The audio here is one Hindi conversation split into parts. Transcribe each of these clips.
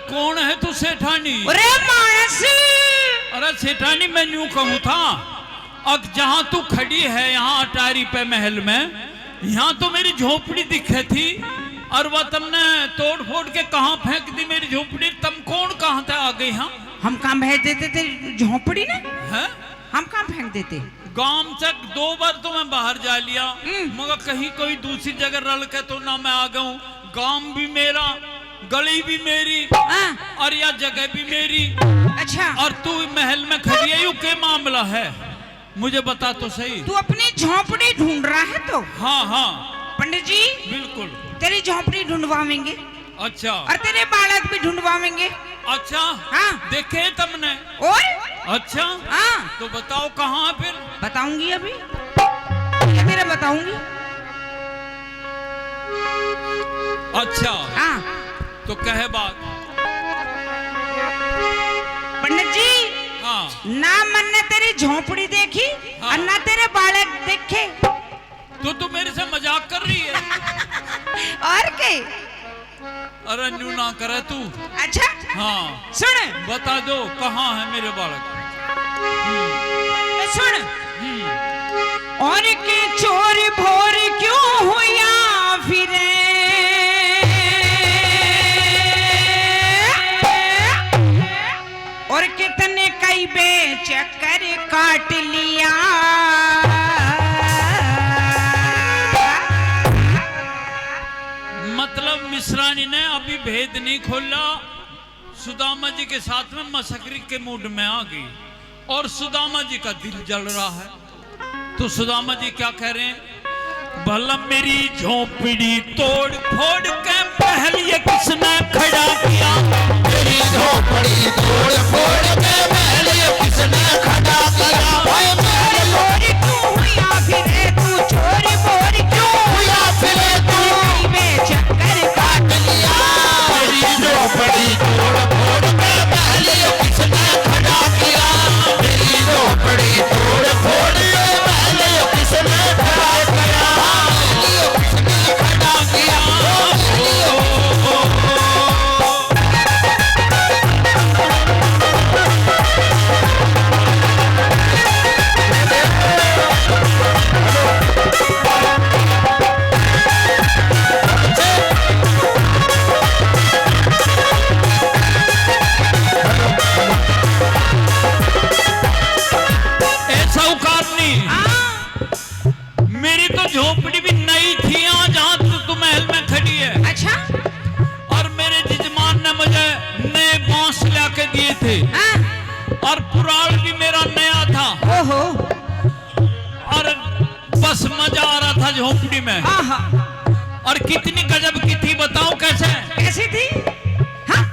कौन है तू सेठानी? अरे मानस, अरे सेठानी मैं यूं कहूँ था, अब जहाँ तू खड़ी है यहाँ अटारी पे महल में, यहाँ तो मेरी झोपड़ी दिखे थी और वह तुमने तोड़ फोड़ के कहाँ फेंक दी मेरी झोपड़ी? तुम कौन कहाँ थे आ गई? यहाँ हम कहाँ भेज देते थे झोपड़ी ने? है हम कहाँ फेंक देते? गांव तक 2 बार तो मैं बाहर जा लिया, मगर कहीं कोई दूसरी जगह रल के तो ना मैं आ गऊं। गांव भी मेरा, गली भी मेरी और यह जगह भी मेरी। अच्छा, और तू महल में खड़ी है, यू क्या मामला है मुझे बता तो सही। तू अपनी झोपड़ी ढूंढ रहा है तो? हाँ हाँ पंडित जी बिल्कुल, तेरी झोपड़ी ढूंढवाएंगे। अच्छा, और तेरे बालक भी ढूंढवाएंगे। अच्छा हाँ, देखे तुमने? और अच्छा हाँ, तो बताओ कहाँ फिर? बताऊंगी अभी, तेरा बताऊंगी। अच्छा हाँ तो कहे बात। पंडित जी, हाँ ना मन ने तेरी झोपड़ी देखी हाँ। और ना तेरे बालक देखे। तो तू मेरे से मजाक कर रही है? और के? अरे न्यू ना करे तू। अच्छा हाँ सुन, बता दो कहाँ है मेरे बालक? सुन, और के चोर भोर क्यों हुआ फिरे, और कितने कई बेचक्कर काट लिया। मतलब मिश्रानी ने अभी भेद नहीं खोला, सुदामा जी के साथ में मसकरी के मूड में आ गई और सुदामा जी का दिल जल रहा है। तो सुदामा जी क्या कह रहे हैं? भला मेरी झोपड़ी तोड़ फोड़ के महल ये किसने खड़ा किया? मेरी झोपड़ी तोड़ फोड़ के महल ये किसने खड़ा किया? भाई महल चोरी क्यों हुआ फिरे तू, चोरी बोरी क्यों हुआ फिरे तू, बेचक्कर काट लिया। मेरी झोपड़ी तोड़ फोड़ के महल ये किसने खड़ा किया? मेरी झोपड़ी तोड़ फोड़ के महल ये किसने खड़ा किया? किसने खड़ा किया? ऐसा उकारनी मेरी तो झोपड़ी भी नई थी यहाँ जहाँ तू महल में खड़ी है। अच्छा और मेरे जजमान ने मुझे नए बांस लाके दिए थे और पुराल भी मेरा नया था। ओहो, और बस मजा आ रहा था झोपड़ी में। आहा, और कितनी गजब की थी बताओ कैसे? कैसी थी? हाँ?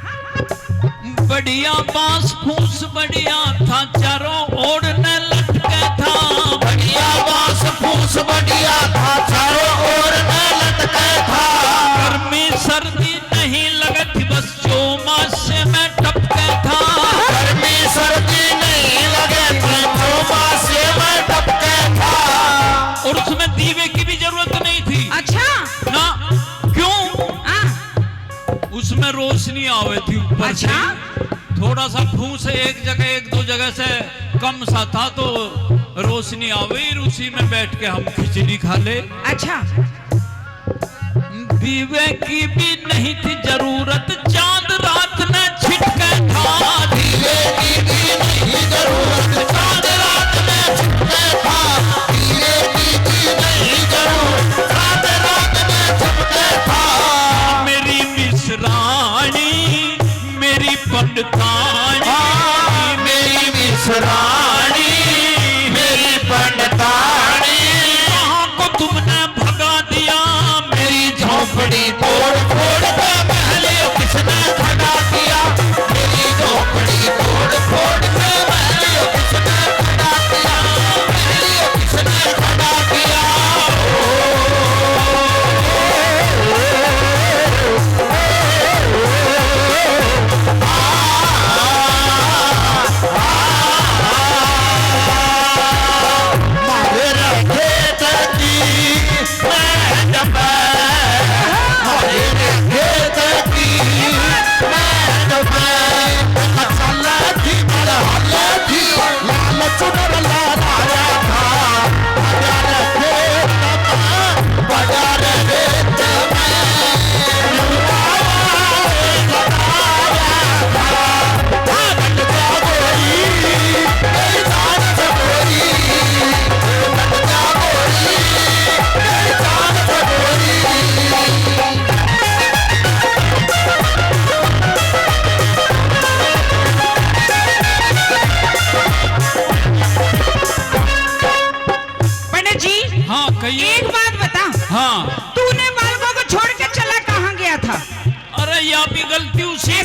बढ़िया बांस फूस बढ़िया था, चारों ओर न लटके था। बढ़िया बांस फूस बढ़िया था, चारों ओर में लटके था। गर्मी सर्दी नहीं लगती, बस चौमासे में टपके था। गर्मी सर्दी नहीं लगे थे, चौमासे में टपके था। और उसमें दीवे की भी जरूरत नहीं थी अच्छा ना। क्यों? हाँ, उसमें रोशनी आवे थी ऊपर से। अच्छा थोड़ा सा फूस एक जगह एक दो जगह से कम सा था तो रोशनी आवे, उसी में बैठ के हम खिचड़ी खा ले। अच्छा, दीवे की भी नहीं थी जरूरत, चांद रात में छिटके था। दीवे की भी नहीं जरूरत, चांद रात में छिपके था। दीवे की भी नहीं जरूरत, चांद रात में छिपके था। मेरी मिश्रानी मेरी पंडितानी, मेरी मिश्रानी मेरी पंडितानी, कहाँ को तुमने भगा दिया? मेरी झोपड़ी तोड़ फोड़ के महल ये किसने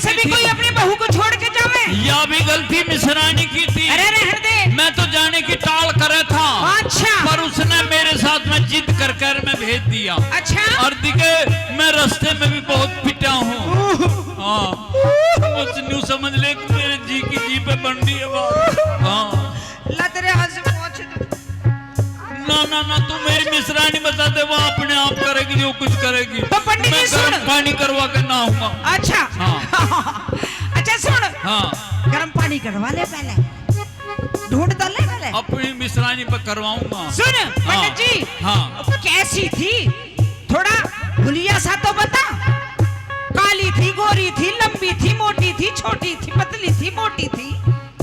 ऐसे भी थी। कोई अपनी बहू को छोड़ के जावे? या भी गलती मिश्रानी की थी। अरे रहने दे। मैं तो जाने की टाल करे था। अच्छा। पर उसने मेरे साथ में जिद कर मैं भेज दिया। अच्छा। और दिखे मैं रास्ते में भी बहुत पिटा हूँ। हाँ, न्यू समझ ले कि मेरे जी की जी पे बंडी है बात। हाँ, ला तेरे हाथ से पहुंच दो। ना तू मेरी मिश्रानी बता दे, वो अपने आप करेगी जो कुछ करेगी। तो पंडित जी मैं सुन। गर्म पानी करवा के ना आऊंगा। अच्छा। हाँ। अच्छा सुन। हाँ, गर्म पानी करवा ले पहले, ढूंढ तो ले पहले। अपनी मिश्रानी पे करवाऊंगा। सुन पंडित जी। हाँ। कैसी थी, थोड़ा भुलिया सा तो बता। काली थी, गोरी थी, लंबी थी, मोटी थी, छोटी थी, पतली थी, मोटी थी?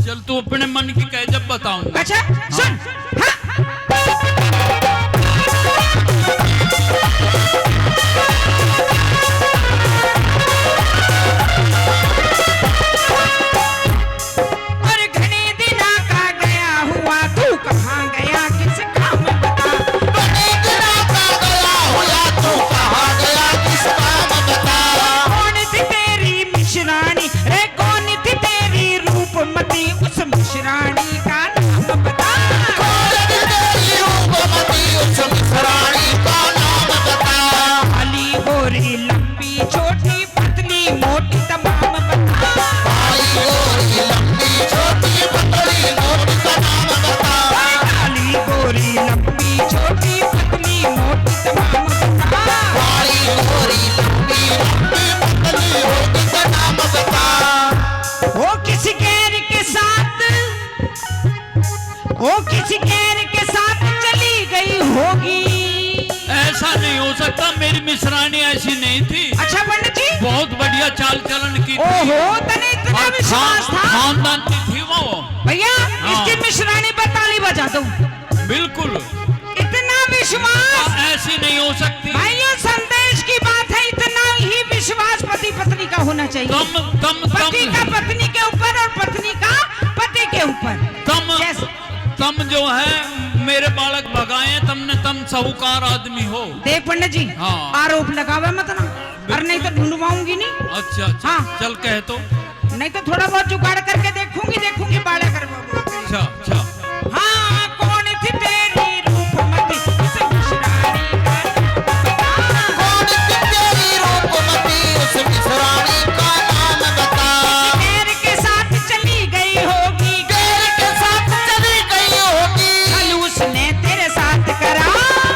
चल तू अपने मन की कह, जब बताऊंगा। अच्छा सुन। हाँ। और घने दिना का गया हुआ, तू कहाँ गया, किस काम बता? बड़े दिनों का गया हुआ, तू कहाँ गया, किस काम बता? कौन थी तेरी मिश्रानी रे, कौन थी तेरी रूपमती, उस मिश्रानी का नाम बता? कौन थी तेरी रूपमती, उस मिश्रानी का नाम बता? काली गोरी लंबी छोटी पतली मोटी तमाम बता? काली गोरी लंबी छोटी पतली मोटी का नाम बता? काली गोरी लंबी छोटी पतली मोटी तमाम बता? काली गोरी लंबी पतली मोटी का नाम बता? वो किसी गैर के साथ, वो किसी गैर के साथ चली गई होगी। ऐसा नहीं हो सकता, मेरी मिश्रानी ऐसी नहीं थी। अच्छा पंडित जी। बहुत बढ़िया चाल चलन की थी। ओहो, तने इतना और विश्वास था? खानदान की थी वो। भैया हाँ। इसकी मिश्रानी पर ताली बजा दो। बिल्कुल। इतना विश्वास ऐसी नहीं हो सकती। भाइयों, संदेश की बात है, इतना ही विश्वास पति पत्नी का होना चाहिए। पति का पत्नी के ऊपर और पत्नी का पति के ऊपर। तम जो है मेरे बालक भगाए, तम साहूकार आदमी हो। देख पंडित जी। हाँ। आरोप लगावे मत ना, और नहीं तो ढूंढवाऊंगी नहीं। अच्छा। हाँ। चल कह तो। नहीं तो थोड़ा बहुत जुगाड़ करके देखूंगी बाड़ा कर। अच्छा। हाँ, कौन थी तेरी रूपमती, उस मिश्रानी का नाम बता? कौन थी तेरी रूपमती, उस मिश्रानी का नाम बता? गैर के साथ चली गई होगी, गैर के साथ चली गई होगी। कल उसने तेरे साथ करा।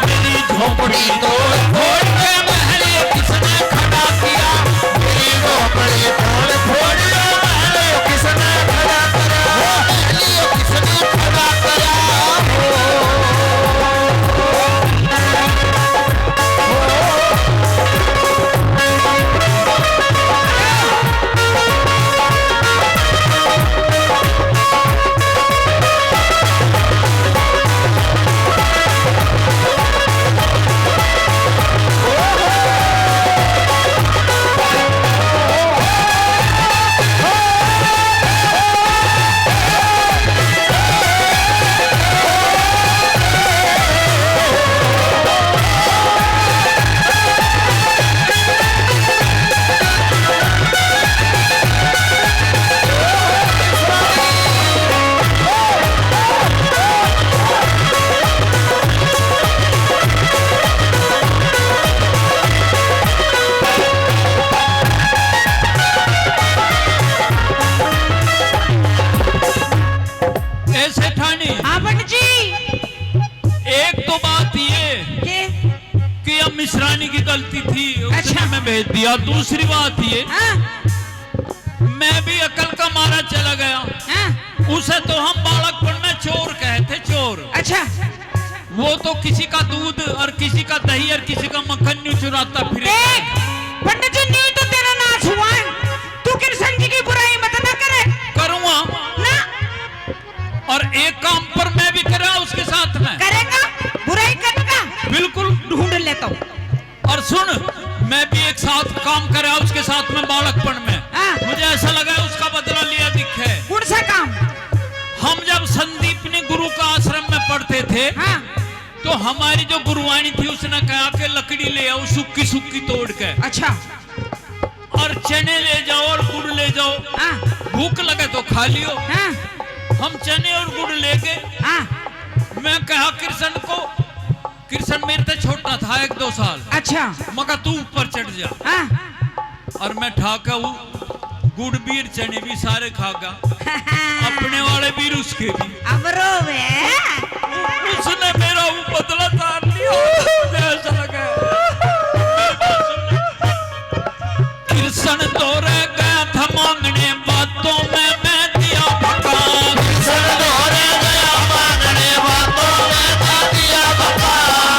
मेरी झोपड़ी तोड़ फोड़ के महल किसने खड़ा किया? मेरी झोपड़ी तोड़ फोड़ के महल किसने खड़ा करा? महल किसने खड़ा करा? ऐसे ठानी। हाँ पंडित जी। एक तो बात ये कि अब मिश्रानी की गलती थी, उसने अच्छा। मैं भेज दिया। दूसरी बात ये, हाँ, मैं भी अकल का मारा चला गया। हाँ, उसे तो हम बालकपन में चोर कहते, चोर। अच्छा। वो तो किसी का दूध और किसी का दही और किसी का मक्खन न्यू चुराता फिरे। देख पंडित जी, नहीं तो तेरा नाश हुआ है। तू कृष्ण जी की बुराई मत ना करे। करूँगा ना और एक काम पर मैं भी करा उसके साथ में। करेगा, बुराई करेगा, बिल्कुल। ढूंढ लेता हूँ। और सुन, मैं भी एक साथ काम करा उसके साथ में बालकपन में। हाँ। मुझे ऐसा लगा उसका बदला लिया दिखे। कौन सा काम? हम जब संदीपनी गुरु का आश्रम में पढ़ते थे, हाँ, तो हमारी जो गुरुवाणी थी उसने कहा कि लकड़ी ले आओ सूखी सूखी तोड़ के, अच्छा। और चने ले जाओ और गुड़ ले जाओ, हाँ भूख लगे तो खा लियो। हाँ हम चने और गुड़ ले गए। हाँ मैं कहा कृष्ण को, कृष्ण मेरे से छोटा था 1-2 साल। अच्छा मगर तू ऊपर चढ़ जा। हाँ और मैं ठाका हूँ, गुड़ भी चने भी सारे खागा, अपने वाले भी उसके भी। अब रोवे उसने मेरा वो बदला तार लिया। मुझे ऐसा लगा कृष्ण तो रह गया था मांगने बातों में, मैं दिया भगा। कृष्ण तो रह गया मांगने बातों में, मैं दिया भगा।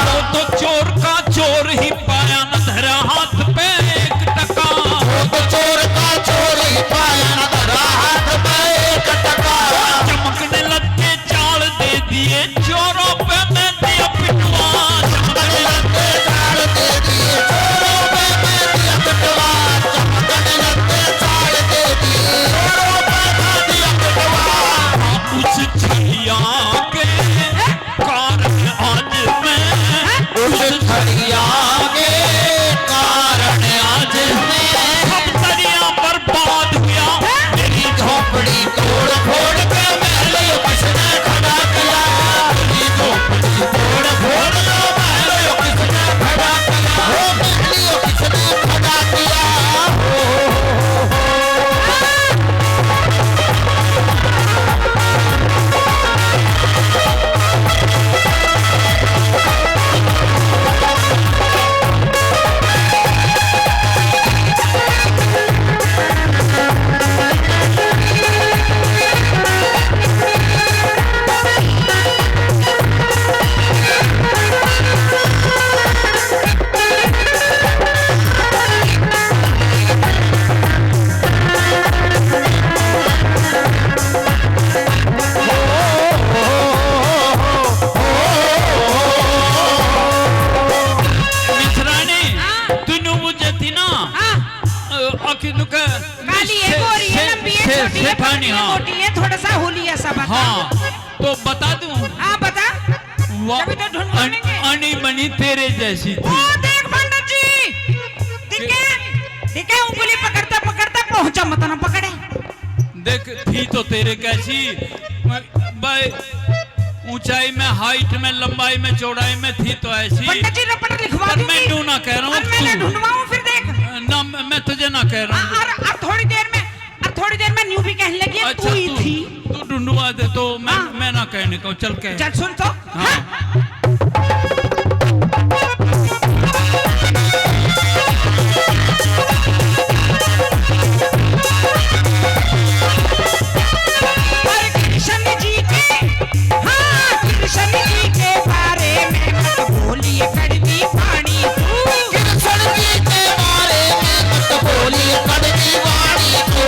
वो तो चोर का चोर ही पाया, न धरा हाथ पे 1 टका। वो तो चोर का चोर ही पाया, न धरा हाथ में 1 टका। चमकने लगे चाल दे दिए, चोरों पे मैं दिया पिटवा। चमकने लगे चाल दे दिए, चोरों पे मैं दिया पिटवा। चमकने लगे चाल दे दिए, चोरों पे मैं दिया पिटवा। उस छलिया के कारण आज मैं, उस छड़िया के कारण आज मैं सब दरिया बर्बाद हुआ। मेरी झोपड़ी तोड़ फोड़ के महल किसने खड़ा किया। मेरी झोपड़ी तोड़ फोड़ के महल किसने खड़ा किया। वो महल किसने खड़ा किया। मिश्रानी तूने मुझे थी ना हाँ अकिनु का काली है, गोरी है, लंबी है, छोटी है, पतली है, हाँ मोटी है, थोड़ा सा होली ऐसा बता। हाँ तो बता दूं, हाँ बता। वो तभी तो ढूंढवाएंगे। अनी बनी तेरे जैसी ओ थी। देख पंडित जी, दिखे दिखे उंगली पकड़ता पकड़ता पहुंचा मत ना पकड़े। देख थी तो तेरे कैसी भाई, ऊंचाई में, हाइट में, लंबाई में, चौड़ाई में थी तो ऐसी। पंडित जी रपट लिखवा पर दूंगी। मैं ढूंढ ना कह रहा हूँ और मैं तू। ढूंढवाऊं फिर देख। ना मैं तुझे ना कह रहा हूँ। और अब थोड़ी देर में न्यू भी कहने लगी है, अच्छा तू ही थी। तू ढूंढवा दे तो मैं हाँ। मैं ना कहने को, चल कह। चल सुन तो। हाँ। पर कृष्ण जी के, हाँ कृष्ण जी के बारे में मत बोलिए कड़वी वाणी तू। कृष्ण जी के बारे में मत बोलिए कड़वी वाणी तू।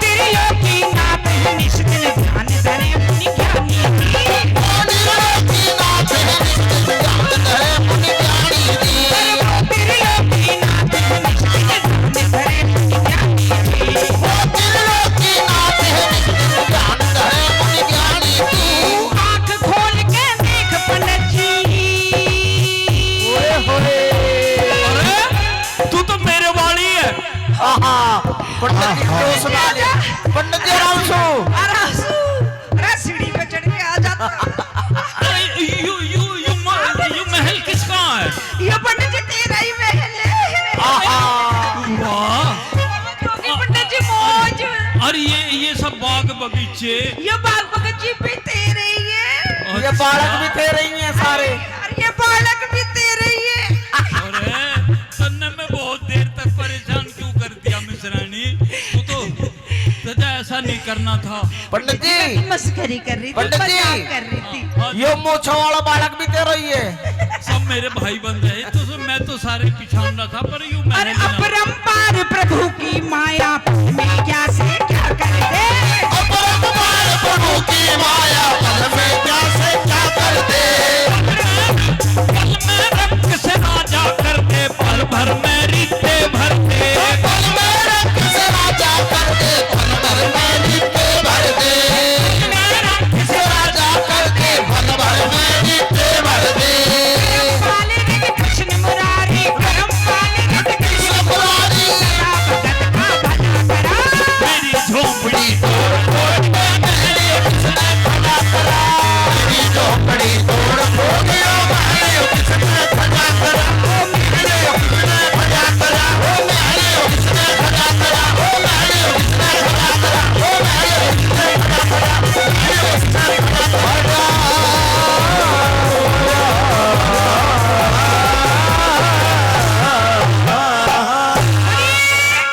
तिरियों की नात है निश्चित ध्यान धरे अपनी ज्ञानी की। तिरियों की नात है निश्चित ध्यान धरे अपनी ज्ञानी की। तिरियों की नात है निश्चित ध्यान धरे अपनी ज्ञानी की। तिरियों की नात है निश्चित ध्यान धरे अपनी ज्ञानी की। आँख खोल के देख पंडित जी। अरे तू तो मेरे वाली है। पंडित जी को सुना दे। पंडित जी आराम से। अरे सीढ़ी पे चढ़ के आ जाता। अरे यू महल किसका है? ये पंडित जी तेरा ही महल है। वाह। क्योंकि पंडित जी मौज। और ये सब बाग बगीचे, ये बाग बगीचे भी तेरे ही है। ये बालक भी थे रही हैं सारे। और ये बालक भी तेरे ही है। अरे सुनने में बहुत देर तक परेशान क्यों कर दिया मिश्रानी? तू तो तुझे ऐसा नहीं करना था। पंडित जी, मस्करी कर रही थी, पंडित जी। मजाक कर रही थी। हाँ, ये मोछा वाला बालक भी दे रही है। सब मेरे भाई बन रहे तो मैं तो सारे पिछाड़ रहा था, पर यूं और मैंने अपरम